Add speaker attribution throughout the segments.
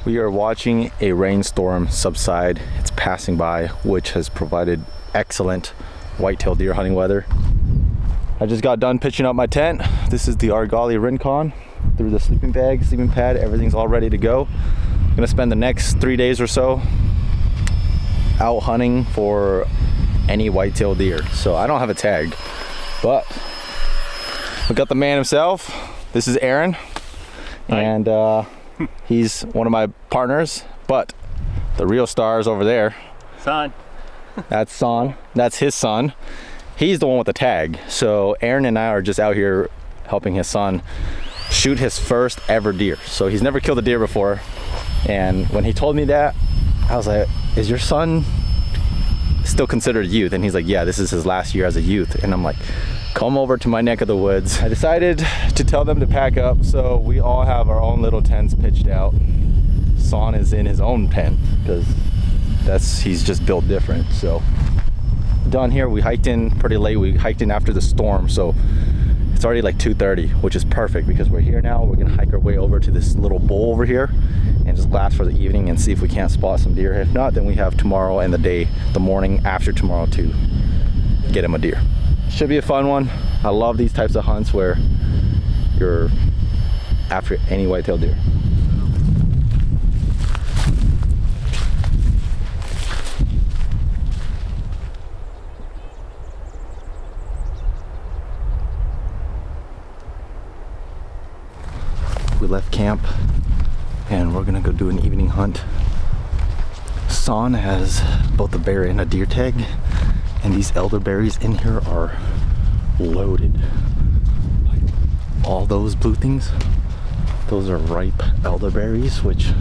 Speaker 1: We are watching a rainstorm subside. It's passing by, which has provided excellent whitetail deer hunting weather. I just got done pitching up my tent. This is the Argali Rincon. Through the sleeping bag, sleeping pad, everything's all ready to go. I'm gonna spend the next 3 days or so out hunting for any whitetail deer. So I don't have a tag, but we got the man himself. This is Aaron. Hi. And he's one of my partners, but the real star is over there.
Speaker 2: Son.
Speaker 1: That's Son. That's his son. He's the one with the tag. So Aaron and I are just out here helping his son shoot his first ever deer. So he's never killed a deer before. And when he told me that, I was like, is your son still considered youth? And he's like, yeah, this is his last year as a youth. And I'm like, come over to my neck of the woods. I decided to tell them to pack up, so we all have our own little tents pitched out. Son is in his own tent because he's just built different. So done here. We hiked in pretty late. We hiked in after the storm, so it's already like 2:30, which is perfect because we're here now. We're gonna hike our way over to this little bowl over here and just glass for the evening and see if we can't spot some deer. If not, then we have tomorrow and the morning after tomorrow to get him a deer. Should be a fun one. I love these types of hunts where you're after any whitetail deer. We left camp and we're gonna go do an evening hunt. Son has both a bear and a deer tag, and these elderberries in here are loaded. All those blue things, those are ripe elderberries, which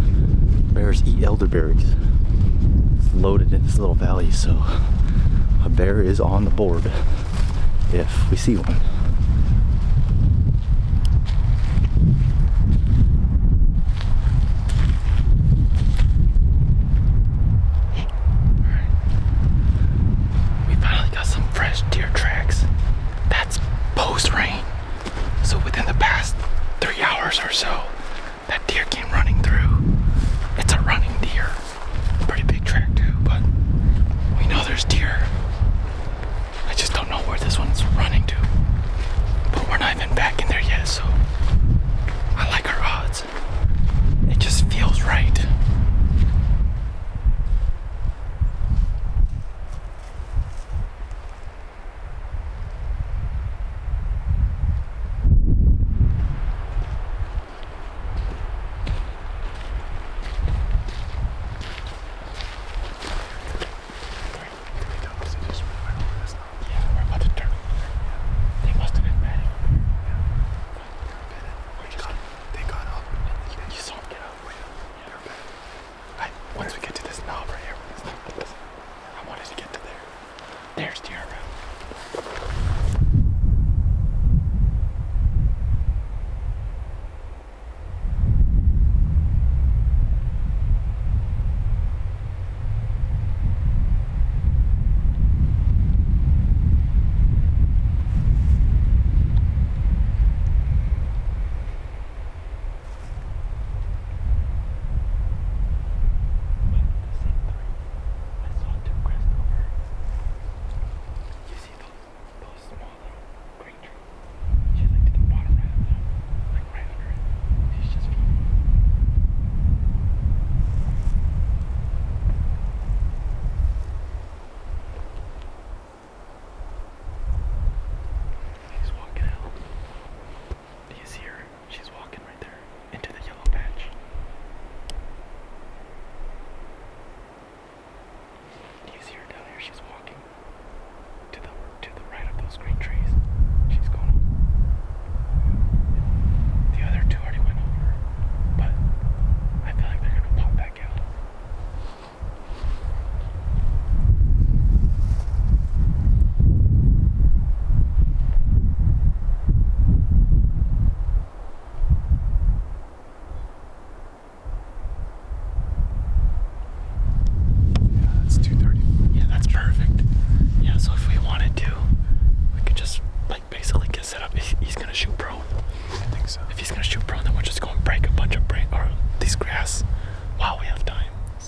Speaker 1: bears eat elderberries. It's loaded in this little valley, so a bear is on the board if we see one. Deer tracks. That's post rain. So within the past 3 hours or so, that deer came running through. It's a running deer. Pretty big track too, but we know there's deer. I just don't know where this one's running to. But we're not even back in there yet, so I like our odds. It just feels right.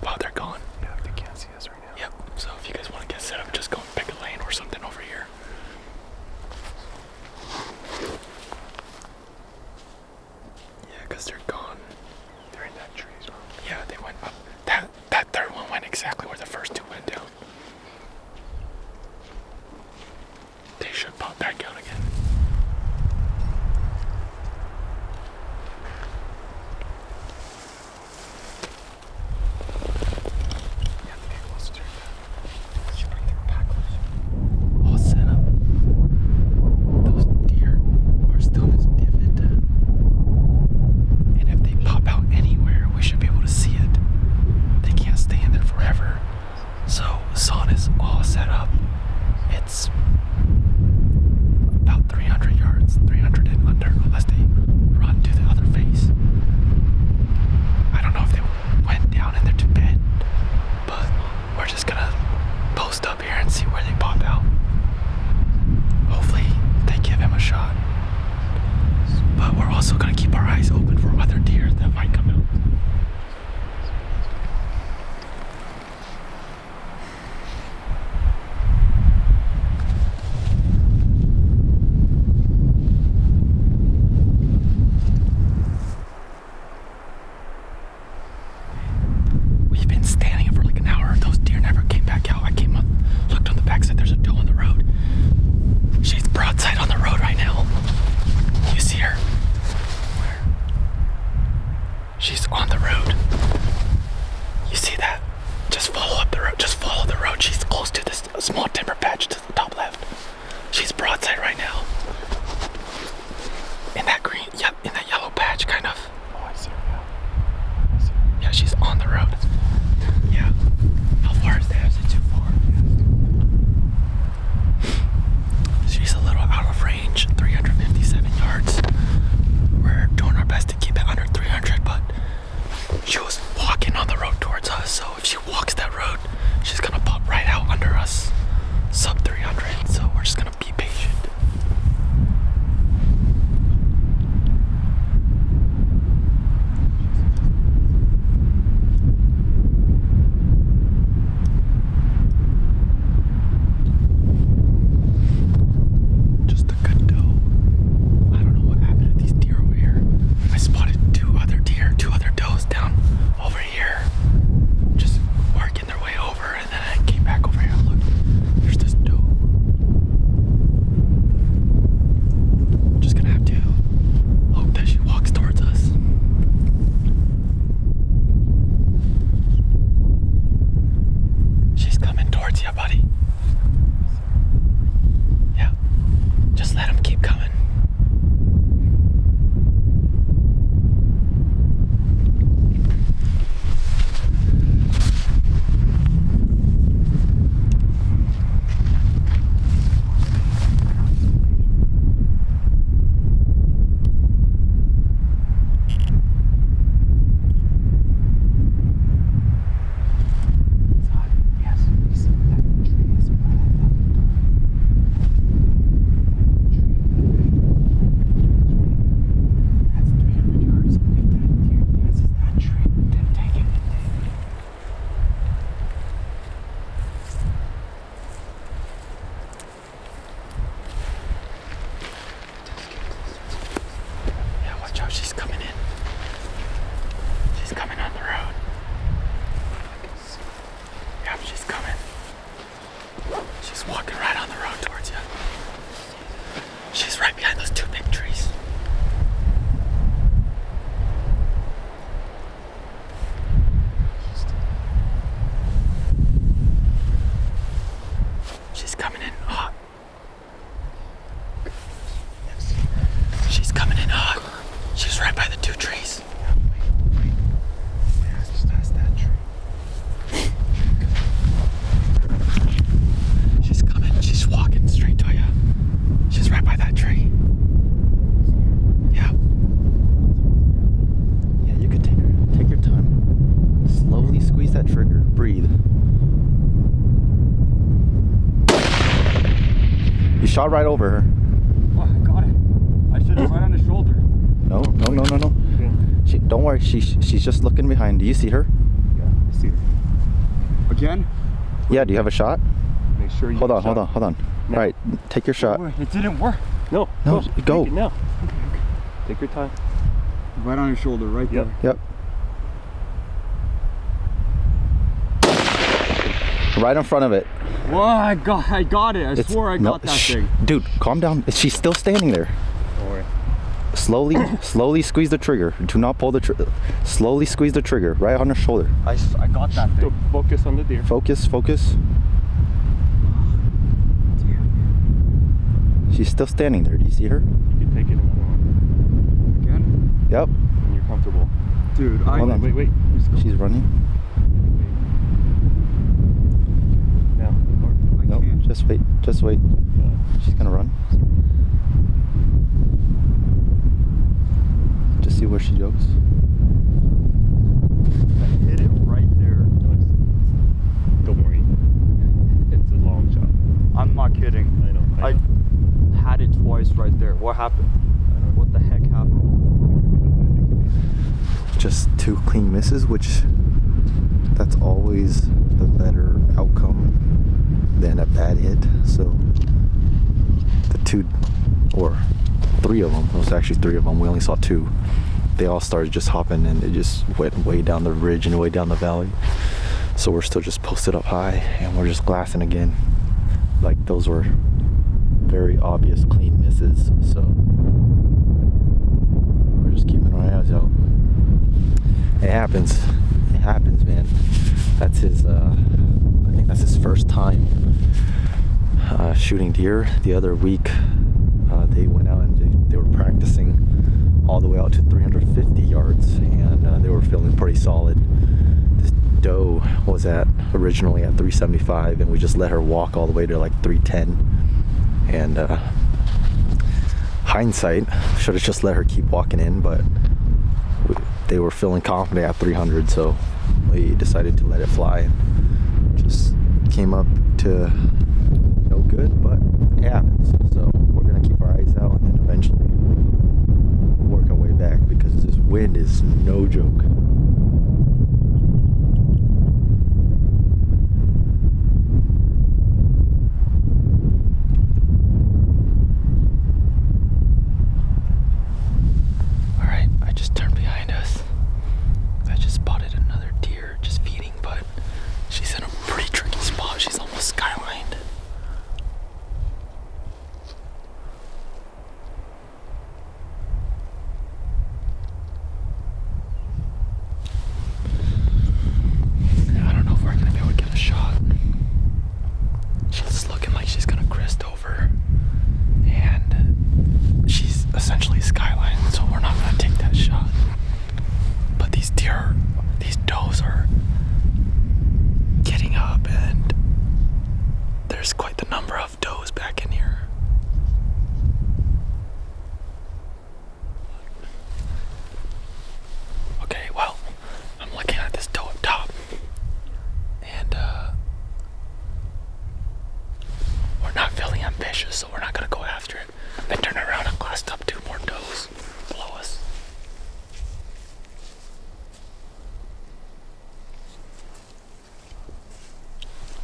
Speaker 1: Oh, they're gone.
Speaker 2: Yeah, they can't see us right now.
Speaker 1: Yep. So if you guys want to get set up, just go and pick a lane or something over here. Yeah, because they're gone.
Speaker 2: They're in that tree as well.
Speaker 1: Yeah, they went up. That third one went exactly where the first two went down. They should pop back out again.
Speaker 2: Yeah, the vehicle wants to turn down. Should bring their pack closer.
Speaker 1: All set up. Those deer are still in this divot. And if they pop out anywhere, we should be able to see it. They can't stay in there forever. So, Son is all set up. It's about 300 yards, 300 and under, unless they run to the other face. I don't know if they went down in there to bed, but we're just gonna post up here and see where they pop out. Hopefully they give him a shot. But we're also gonna keep our eyes open for other deer that might come out. We've been standing here for like an hour. Those deer never came back out. I came up, looked on the backside. There's a doe on the road. She's broadside on the road right now. You see her? Where? She's on the road. You see that? Just follow up the road. Just follow the road. She's close to this small timber patch to the top left. She's broadside right now. In that green, yep, in that yellow patch, kind of.
Speaker 2: Oh, I see her now. I see her.
Speaker 1: Yeah, she's on the road. Yeah. How far is that? Is it too far? She's a little out of range, 357 yards. We're doing our best to keep it under 300, but she was walking on the road towards us, so if she walks that road, she's gonna pop right out under us, sub 300, so we're just gonna be patient. Just a good doe. I don't know what happened to these deer over here. I spotted two other does down over here, just working their way over, and then I came back over here. Look, there's this doe. Just gonna have to hope that she walks towards us. She's coming towards you, buddy. Yeah, just let him keep coming.
Speaker 2: Yes, you see where that tree is? That's 300 yards. If that deer passes that tree, then take it.
Speaker 1: Yeah, watch out, she's coming in. She's coming on the road. Yeah, she's coming. She's walking right on the road towards you. She's right behind those two big trees. She's coming in hot. She's coming in hot. She's right by the two trees.
Speaker 2: Wait. Yeah, just past that tree.
Speaker 1: She's coming. She's walking straight to you. She's right by that tree. Yeah. Yeah, you could take your time. Slowly squeeze that trigger. Breathe. You shot right over her.
Speaker 2: Oh, I got it. I should have right on the shoulder.
Speaker 1: No.
Speaker 2: Yeah.
Speaker 1: Don't worry. She's just looking behind. Do you see her?
Speaker 2: Yeah, I see her. Again?
Speaker 1: Yeah, do you have a shot?
Speaker 3: Make sure you
Speaker 1: Hold on.
Speaker 3: No.
Speaker 1: All right, take your shot.
Speaker 2: It didn't work.
Speaker 3: No,
Speaker 1: No, go.
Speaker 3: Take it now. Take your time.
Speaker 2: Right on your shoulder, right
Speaker 3: Yep.
Speaker 2: there.
Speaker 1: Yep. Right in front of it.
Speaker 2: Well, I got it. I swore I got that thing.
Speaker 1: Dude, calm down. She's still standing there.
Speaker 3: Don't worry.
Speaker 1: Slowly squeeze the trigger. Do not pull the trigger. Slowly squeeze the trigger right on her shoulder.
Speaker 2: I got that
Speaker 3: Still
Speaker 2: thing.
Speaker 3: focus on the deer.
Speaker 1: Focus. She's still standing there. Do you see her?
Speaker 3: You can take it another one
Speaker 2: Again?
Speaker 1: Yep.
Speaker 3: when you're comfortable.
Speaker 2: Dude,
Speaker 1: Hold on.
Speaker 3: Wait.
Speaker 1: She's running.
Speaker 3: Now.
Speaker 2: I
Speaker 1: No,
Speaker 2: can't.
Speaker 1: just wait. She's gonna run. Just see where she goes.
Speaker 2: I hit it right there.
Speaker 3: Don't worry. It's a long shot.
Speaker 2: I'm not kidding.
Speaker 3: I know.
Speaker 2: I had it twice right there. What happened? What the heck happened?
Speaker 1: Just 2 clean misses, which that's always the better outcome than a bad hit. So the 2 or 3 of them, it was actually 3 of them, we only saw 2. They all started just hopping and they just went way down the ridge and way down the valley. So we're still just posted up high and we're just glassing again. Like those were very obvious clean misses. So we're just keeping our eyes out. It happens, man. That's his, I think that's his first time shooting deer. The other week, they went out and they were practicing all the way out to 350 yards, and they were feeling pretty solid. This doe was originally at 375, and we just let her walk all the way to like 310. And hindsight, should have just let her keep walking in, but they were feeling confident at 300, so we decided to let it fly and just came up to no good, but it happens. So we're gonna keep our eyes out and then eventually work our way back because this wind is no joke. So we're not gonna go after it. They turned around and glassed up 2 more does below us.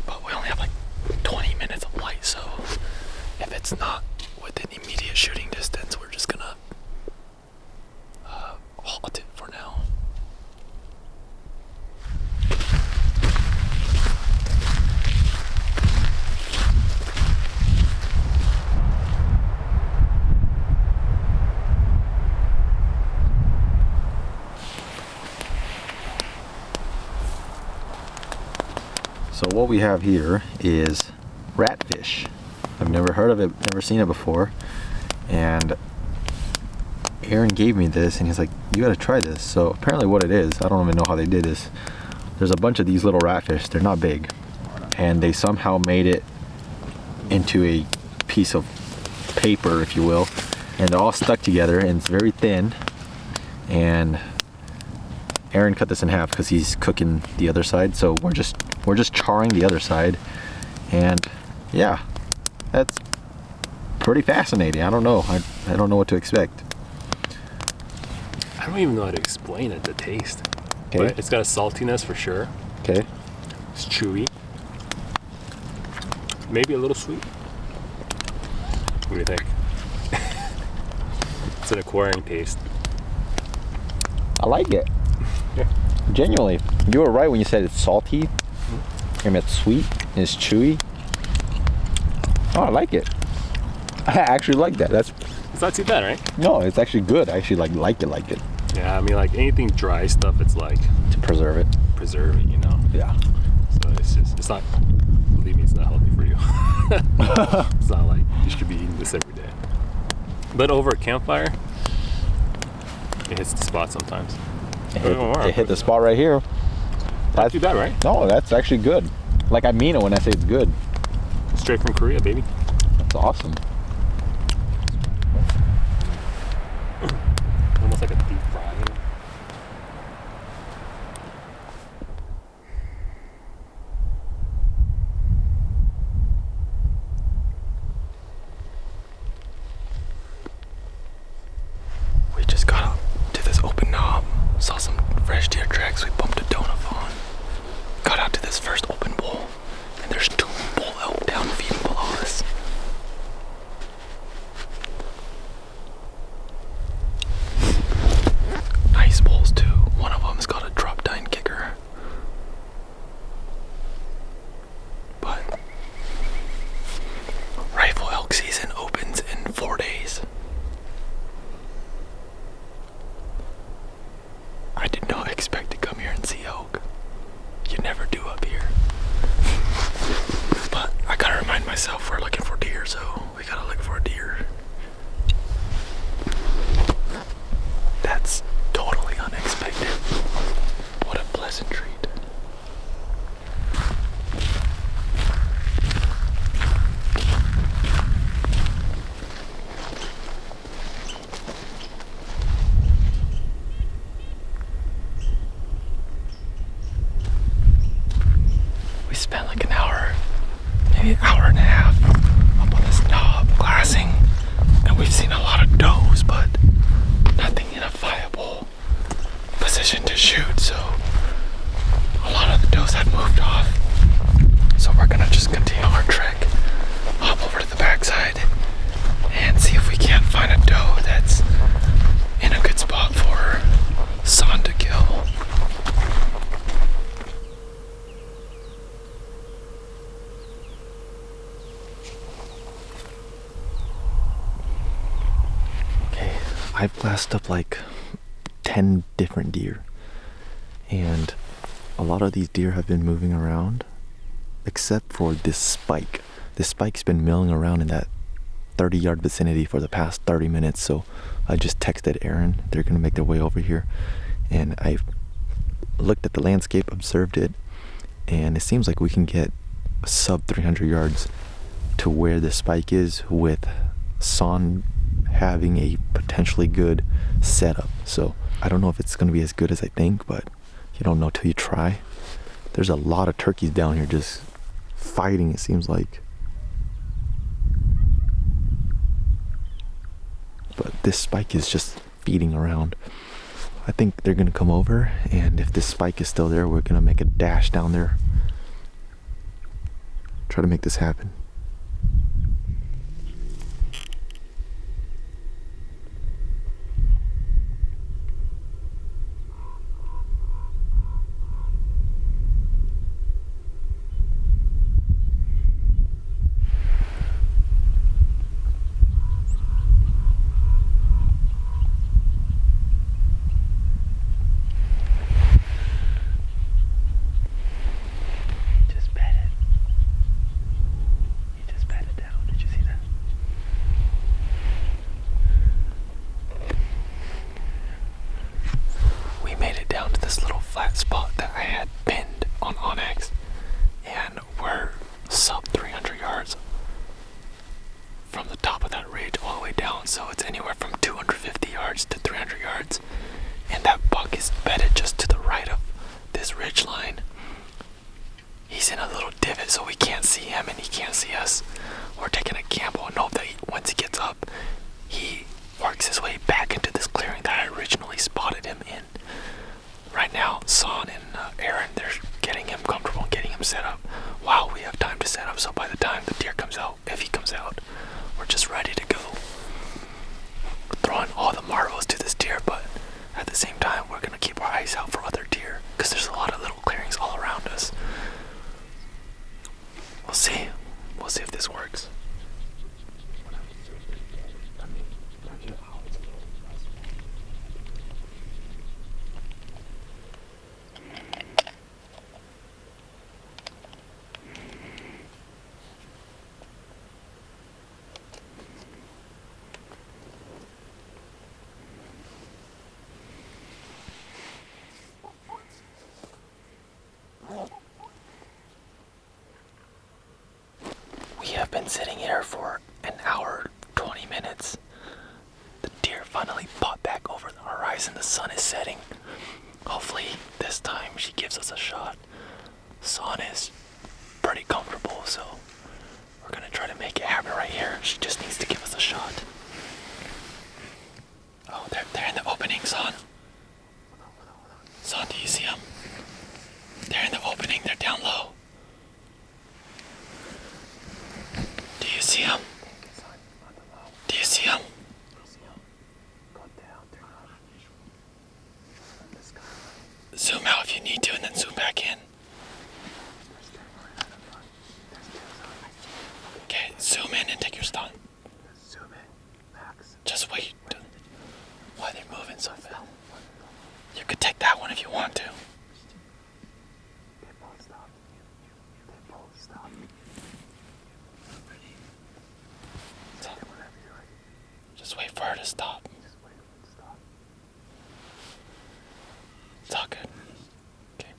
Speaker 1: But we only have like 20 minutes of light, so if it's not within immediate shooting distance, we're just gonna halt it for now. So what we have here is ratfish. I've never heard of it, never seen it before. And Aaron gave me this and he's like, you gotta try this. So apparently what it is, I don't even know how they did this. There's a bunch of these little ratfish, they're not big. And they somehow made it into a piece of paper, if you will. And they're all stuck together and it's very thin. And Aaron cut this in half because he's cooking the other side. So we're just charring the other side. And yeah, that's pretty fascinating. I don't know. I don't know what to expect.
Speaker 3: I don't even know how to explain it, the taste.
Speaker 1: Okay.
Speaker 3: But it's got a saltiness for sure.
Speaker 1: Okay.
Speaker 3: It's chewy. Maybe a little sweet. What do you think? It's an acquiring taste.
Speaker 1: I like it.
Speaker 3: Yeah.
Speaker 1: Genuinely. You were right when you said it's salty. And it's sweet. And it's chewy. Oh, I like it. I actually like that.
Speaker 3: It's not too bad, right?
Speaker 1: No, it's actually good. I actually like it.
Speaker 3: Yeah, I mean, like anything dry stuff, it's like
Speaker 1: To preserve it.
Speaker 3: preserve it, you know?
Speaker 1: Yeah.
Speaker 3: So it's not, believe me, it's not healthy for you. It's not like you should be eating this every day. But over a campfire, it hits the spot sometimes.
Speaker 1: It hit the spot right here.
Speaker 3: Not too bad, right?
Speaker 1: No, that's actually good. Like, I mean it when I say it's good.
Speaker 3: Straight from Korea, baby.
Speaker 1: That's awesome.
Speaker 3: Almost like a deep fry.
Speaker 2: We just got up to this open knob, saw some fresh deer tracks. We bumped a donut on. Got out to this first open bowl, and there's 2 bull elk down feeding below us. Nice bulls too. One of them's got a drop tine kicker. But rifle elk season opens in 4 days. I did not expect to come here and see elk. You never do up here. But I gotta remind myself we're looking for deer, so we gotta look for a deer. That's totally unexpected. What a pleasant treat. We spent like an hour, maybe an hour and a half up on this knob glassing, and we've seen a lot of does, but nothing in a viable position to shoot, so a lot of the does have moved off. So we're gonna just continue our trek, hop over to the backside, and see if we can't find a doe that's in a good spot for Son to kill. I've glassed up like 10 different deer, and a lot of these deer have been moving around except for this spike. This spike's been milling around in that 30-yard vicinity for the past 30 minutes, so I just texted Aaron. They're gonna make their way over here, and I've looked at the landscape, observed it, and it seems like we can get sub 300 yards to where the spike is with Son having a potentially good setup. So I don't know if it's going to be as good as I think, but you don't know till you try. There's a lot of turkeys down here just fighting, it seems like. But this spike is just feeding around. I think they're going to come over, and if this spike is still there, we're going to make a dash down there. Try to make this happen. Spot that I had pinned on Onyx, and we're sub 300 yards from the top of that ridge all the way down, so it's anywhere from 250 yards to 300 yards, and that buck is bedded just to the right of this ridge line. He's in a little divot, so we can't see him and he can't see us. We're taking a gamble and hope that once he gets up, he works his way back into this clearing that I originally spotted him in. Right now, Son and Aaron, they're getting him comfortable and getting him set up. sitting here for an hour, 20 minutes. The deer finally popped back over the horizon. The sun is setting. Hopefully this time she gives us a shot. Son is pretty comfortable, so we're gonna try to make it happen right here. She just needs to give us a shot. Oh, they're in the opening, Son. Son, do you see them? They're in the opening. They're down low. Do you see them? Do you see them? Zoom out if you need to, and then zoom back in. Okay, zoom in and take your stun. Just wait. Why they're moving so fast? You could take that one if you want to. Just wait for her to stop. It's all good. Okay.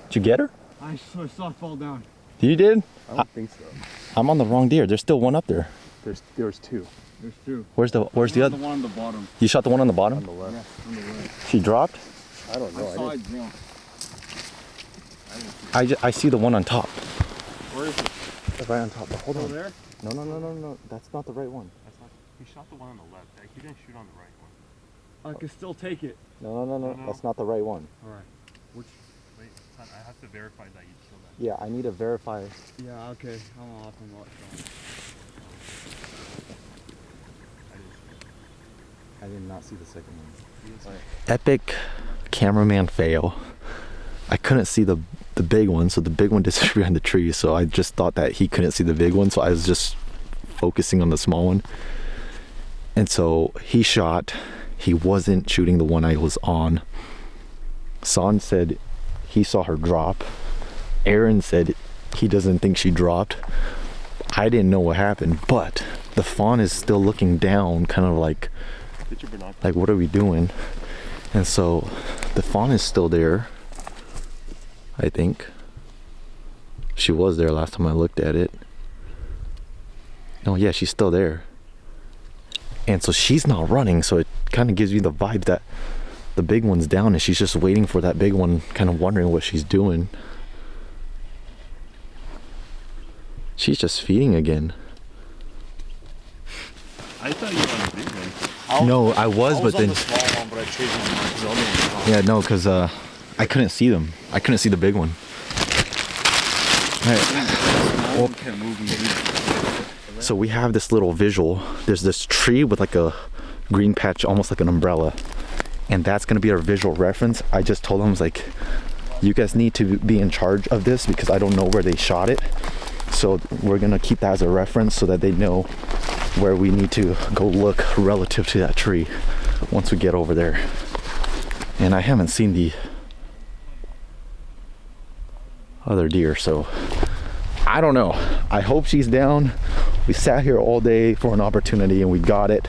Speaker 1: Did you get her?
Speaker 4: I saw it fall down.
Speaker 1: You did?
Speaker 4: I don't think so.
Speaker 1: I'm on the wrong deer. There's still one up there.
Speaker 4: There's two. There's two.
Speaker 1: Where's the other?
Speaker 4: The one on the bottom.
Speaker 1: You shot the one on the bottom?
Speaker 4: On the left. Yeah, on the left.
Speaker 1: She dropped?
Speaker 4: I don't know. I saw it jump.
Speaker 1: I see the one on top.
Speaker 4: Where is it?
Speaker 1: Right on top. But hold on.
Speaker 4: there?
Speaker 1: No. That's not the right one.
Speaker 3: That's not. He shot the one on the left. He didn't shoot on the right one.
Speaker 4: I can still take it.
Speaker 1: No. That's not the right one.
Speaker 4: All right. Which?
Speaker 3: Wait, son, I have to verify that you killed that.
Speaker 1: Yeah, I need to verify.
Speaker 4: Yeah. Okay. I'm off.
Speaker 1: I did not see the second one. Epic cameraman fail. I couldn't see the big one, so the big one disappeared behind the tree, so I just thought that he couldn't see the big one, so I was just focusing on the small one. And so he shot. He wasn't shooting the one I was on. Son said he saw her drop. Aaron said he doesn't think she dropped. I didn't know what happened, but the fawn is still looking down, kind of like what are we doing? And so the fawn is still there. I think she was there last time I looked at it. No, yeah, she's still there. And so she's not running, so it kind of gives you the vibe that the big one's down and she's just waiting for that big one, kind of wondering what she's doing. She's just feeding again.
Speaker 3: I thought you were on the big one.
Speaker 1: No, I was, but then.
Speaker 4: On the small one, but I changed my mind because I was on the small.
Speaker 1: Yeah, no, because I couldn't see them. I couldn't see the big one. All right. So we have this little visual. There's this tree with like a green patch, almost like an umbrella. And that's gonna be our visual reference. I just told them, I was like, you guys need to be in charge of this because I don't know where they shot it. So we're gonna keep that as a reference so that they know where we need to go look relative to that tree once we get over there. And I haven't seen the other deer, so I don't know. I hope she's down. We sat here all day for an opportunity and we got it.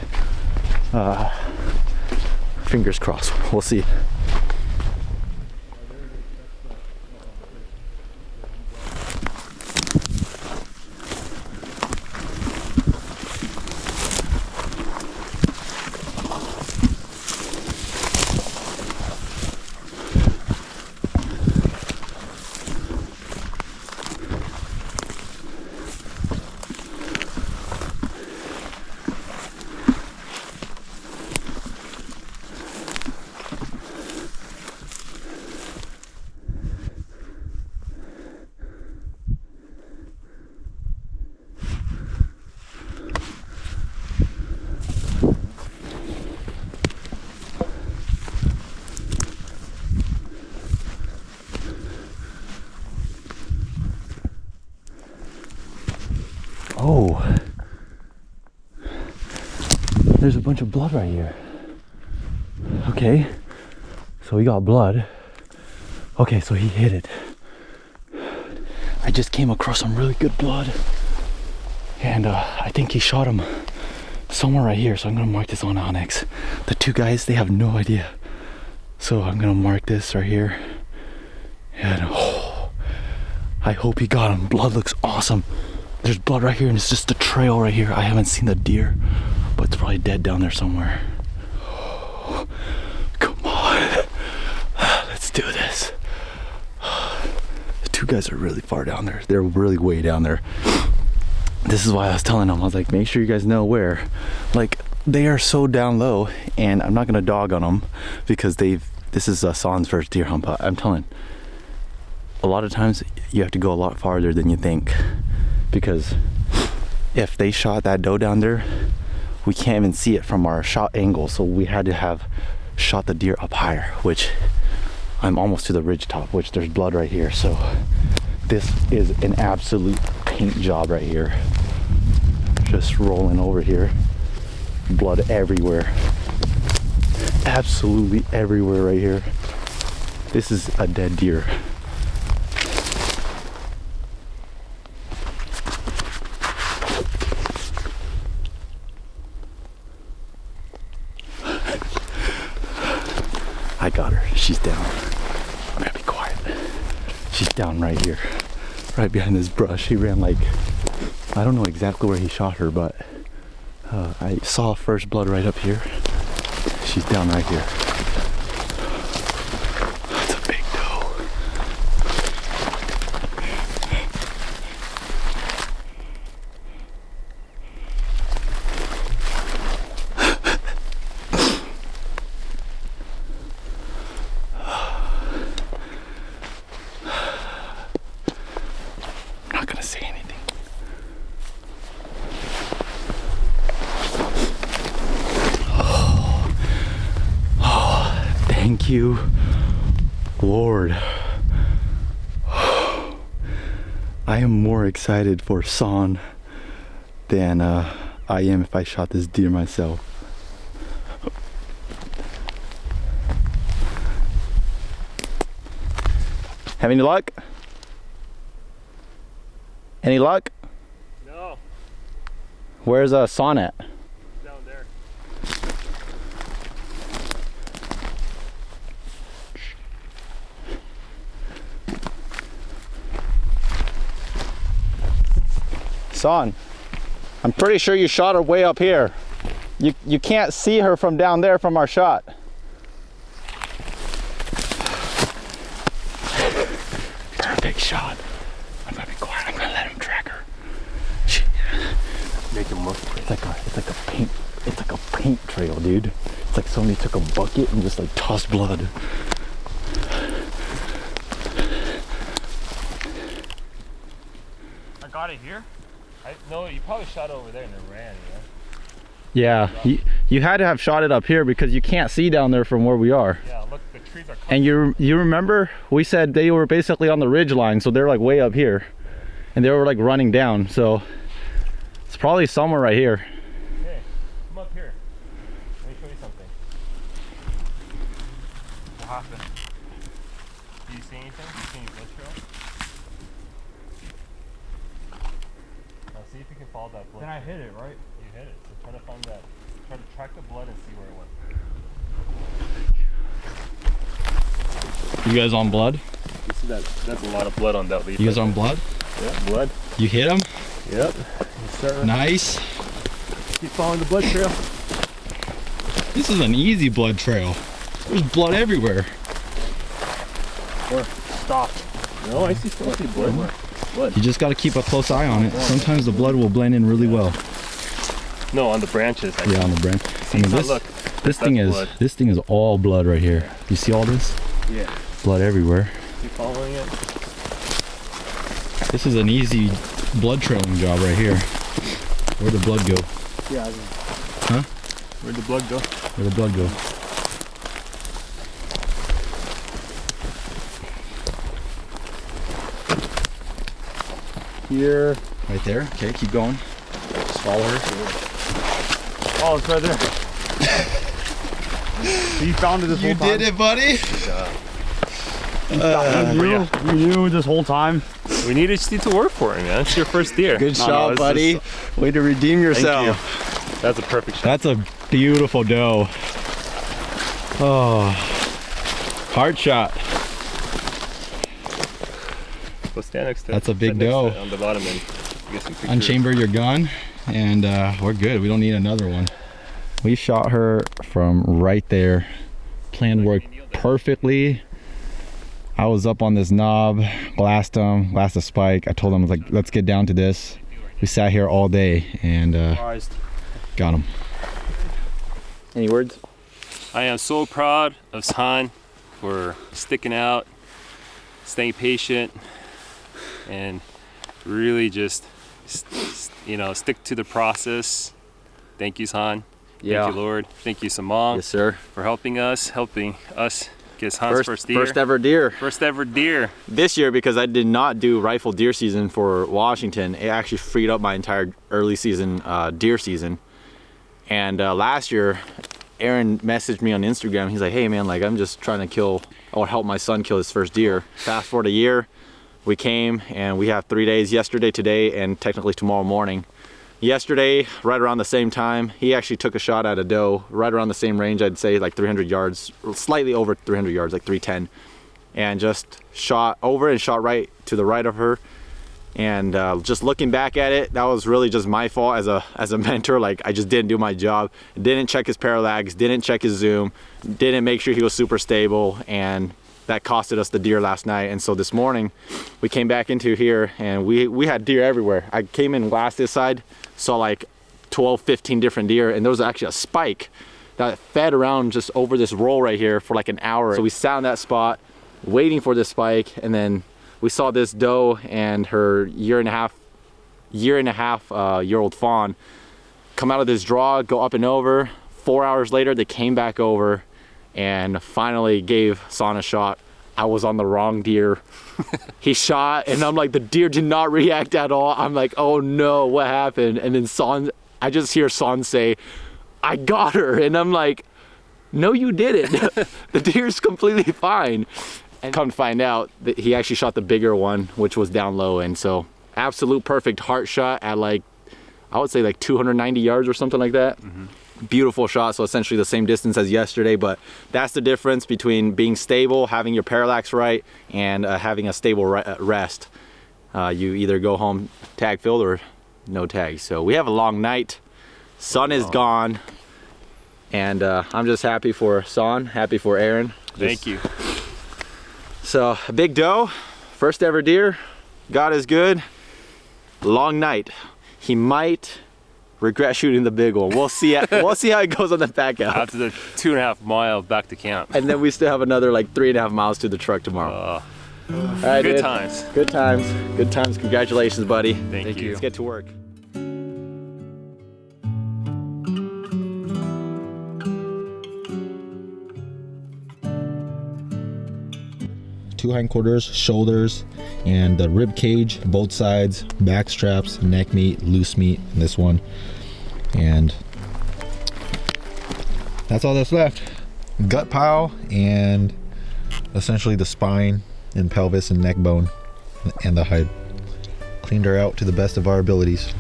Speaker 1: Fingers crossed. We'll see. Oh, there's a bunch of blood right here. Okay, so we got blood. Okay, so he hit it. I just came across some really good blood. And I think he shot him somewhere right here. So I'm gonna mark this on Onyx. The two guys, they have no idea. So I'm gonna mark this right here. And I hope he got him. Blood looks awesome. There's blood right here and it's just a trail right here. I haven't seen the deer, but it's probably dead down there somewhere. Come on. Let's do this. The two guys are really far down there. They're really way down there. This is why I was telling them, I was like, make sure you guys know where. Like, they are so down low, and I'm not gonna dog on them because this is San's first deer hunt, but I'm telling, a lot of times you have to go a lot farther than you think, because if they shot that doe down there, we can't even see it from our shot angle, so we had to have shot the deer up higher, which I'm almost to the ridge top, which there's blood right here. So this is an absolute paint job right here. Just rolling over here, blood everywhere, absolutely everywhere right here. This is a dead deer. I got her. She's down. I'm gonna be quiet. She's down right here, right behind this brush. He ran like, I don't know exactly where he shot her, but I saw first blood right up here. She's down right here. That's a big doe. I'm not gonna say anything. Thank you, Lord. I am more excited for San than I am if I shot this deer myself. Have any luck? Any luck?
Speaker 3: No,
Speaker 1: Where's San at?
Speaker 3: down there.
Speaker 1: San, I'm pretty sure you shot her way up here. You can't see her from down there from our shot. Perfect shot. I'm gonna be quiet. I'm gonna let him track her.
Speaker 3: Make him look.
Speaker 1: It's like a paint trail, dude. It's like somebody took a bucket and just like tossed blood.
Speaker 3: I got it here. No, you probably shot over there and then ran.
Speaker 1: Yeah, you had to have shot it up here because you can't see down there from where we are.
Speaker 3: Yeah, look, the trees are.
Speaker 1: And you remember we said they were basically on the ridge line, so they're like way up here, and they were like running down. So it's probably somewhere right here.
Speaker 3: Hey, come up here. Let me show you something. What happened? Do you see anything? Do you see any blood trail? Now see if you can follow that blood.
Speaker 4: Then I
Speaker 3: trail.
Speaker 4: hit it, right?
Speaker 3: You hit it. So try to find that. Try to track the blood and see where it went.
Speaker 1: You guys on blood?
Speaker 3: You see that? That's a lot of blood on that leaf.
Speaker 1: You guys on blood?
Speaker 3: Yeah, blood.
Speaker 1: You hit him?
Speaker 3: Yep. Yes, sir.
Speaker 1: Nice.
Speaker 3: Keep following the blood trail.
Speaker 1: This is an easy blood trail. There's blood everywhere.
Speaker 3: Or stop. No, I still see blood. Blood.
Speaker 1: You just got to keep a close eye on it. Sometimes the blood will blend in really well.
Speaker 3: No, on the branches.
Speaker 1: Yeah, on the branch. I mean,
Speaker 3: look.
Speaker 1: this thing is all blood right here. You see all this?
Speaker 3: Yeah.
Speaker 1: Blood everywhere.
Speaker 3: Keep following it.
Speaker 1: This is an easy blood trailing job right here. Where'd the blood go?
Speaker 3: Yeah.
Speaker 1: Huh?
Speaker 3: Where'd the blood go?
Speaker 1: Where'd the blood go?
Speaker 3: Here.
Speaker 1: Right there. Okay, keep going. Just follow her.
Speaker 4: Oh, it's right there. You found it this whole time?
Speaker 1: You did it, buddy.
Speaker 4: You knew this whole time?
Speaker 3: We need to work for it, man. It's your first deer.
Speaker 1: Good shot, buddy. Way to redeem yourself.
Speaker 3: That's a perfect shot.
Speaker 1: That's a beautiful doe. Oh, Hard shot.
Speaker 3: Go stand next to
Speaker 1: That's a big
Speaker 3: stand next
Speaker 1: doe.
Speaker 3: to it on the bottom and get some pictures.
Speaker 1: Unchamber your gun, and we're good. We don't need another one. We shot her from right there. Plan worked perfectly. I was up on this knob, glassed the spike. I told him, like, let's get down to this. We sat here all day and got him. Any words?
Speaker 3: I am so proud of San for sticking out, staying patient, and really just stick to the process. Thank you, San.
Speaker 1: Yeah.
Speaker 3: Thank you, Lord. Thank you, Samong.
Speaker 1: Yes, sir.
Speaker 3: For helping us get San's first deer.
Speaker 1: First ever deer.
Speaker 3: First ever deer.
Speaker 1: This year, because I did not do rifle deer season for Washington, it actually freed up my entire early season deer season. And last year, Aaron messaged me on Instagram. He's like, hey man, like, I'm just trying to help my son kill his first deer. Fast forward a year, we came and we have 3 days, yesterday, today, and technically tomorrow morning. Yesterday, right around the same time, he actually took a shot at a doe, right around the same range, I'd say like 300 yards, slightly over 300 yards, like 310. And just shot over and shot right to the right of her. And just looking back at it, that was really just my fault as a mentor. Like, I just didn't do my job. Didn't check his parallax, didn't check his zoom, didn't make sure he was super stable, and that costed us the deer last night. And so this morning, we came back into here and we had deer everywhere. I came in last this side, saw like 12, 15 different deer, and there was actually a spike that fed around just over this roll right here for like an hour. So we sat in that spot, waiting for this spike, and then we saw this doe and her year and a half year old fawn come out of this draw, go up and over. 4 hours later, they came back over and finally gave San a shot. I was on the wrong deer. He shot, and I'm like, the deer did not react at all. I'm like, oh no, what happened? And then I just hear San say, I got her. And I'm like, no, you didn't. The deer's completely fine. And come to find out that he actually shot the bigger one, which was down low. And so absolute perfect heart shot at like, I would say like 290 yards or something like that. Mm-hmm. Beautiful shot. So essentially the same distance as yesterday, but that's the difference between being stable, having your parallax right, and having a stable rest. You either go home tag filled or no tag. So we have a long night. Sun is gone. And I'm just happy for San, happy for Aaron.
Speaker 3: Thank you.
Speaker 1: So a big doe, first ever deer. God is good. Long night. He might regret shooting the big one. We'll see. We'll see how it goes on the back out.
Speaker 3: After the 2.5 mile back to camp.
Speaker 1: And then we still have another like 3.5 miles to the truck tomorrow. All right,
Speaker 3: good
Speaker 1: dude.
Speaker 3: times.
Speaker 1: Good times. Good times. Congratulations, buddy.
Speaker 3: Thank you.
Speaker 1: Let's get to work. Two hindquarters, shoulders, and the rib cage, both sides, back straps, neck meat, loose meat in this one. And that's all that's left. Gut pile and essentially the spine and pelvis and neck bone and the hide. Cleaned her out to the best of our abilities.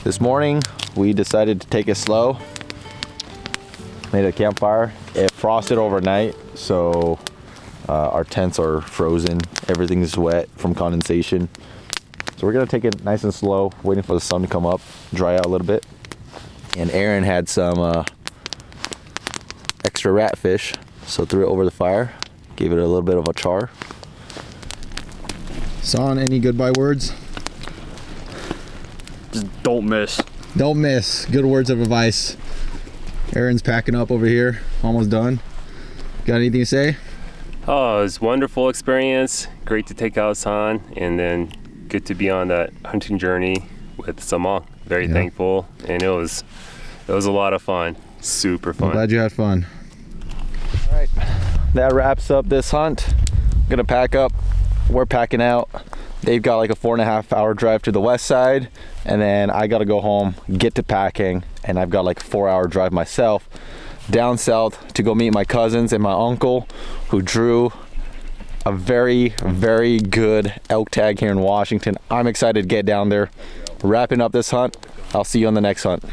Speaker 1: This morning we decided to take it slow. Made a campfire. It frosted overnight, so our tents are frozen. Everything's wet from condensation. So we're gonna take it nice and slow, waiting for the sun to come up, dry out a little bit. And Aaron had some extra ratfish, so threw it over the fire, gave it a little bit of a char. San, any goodbye words?
Speaker 4: Just don't miss.
Speaker 1: Don't miss. Good words of advice. Aaron's packing up over here, almost done. Got anything to say?
Speaker 3: Oh, it was a wonderful experience. Great to take out San, and then good to be on that hunting journey with Samong. Very thankful, and it was a lot of fun. Super fun.
Speaker 1: I'm glad you had fun. All right, that wraps up this hunt. I'm gonna pack up. We're packing out. They've got like a 4.5 hour drive to the west side, and then I gotta go home, get to packing, and I've got like a 4-hour drive myself down south to go meet my cousins and my uncle who drew a very, very good elk tag here in Washington. I'm excited to get down there, wrapping up this hunt. I'll see you on the next hunt.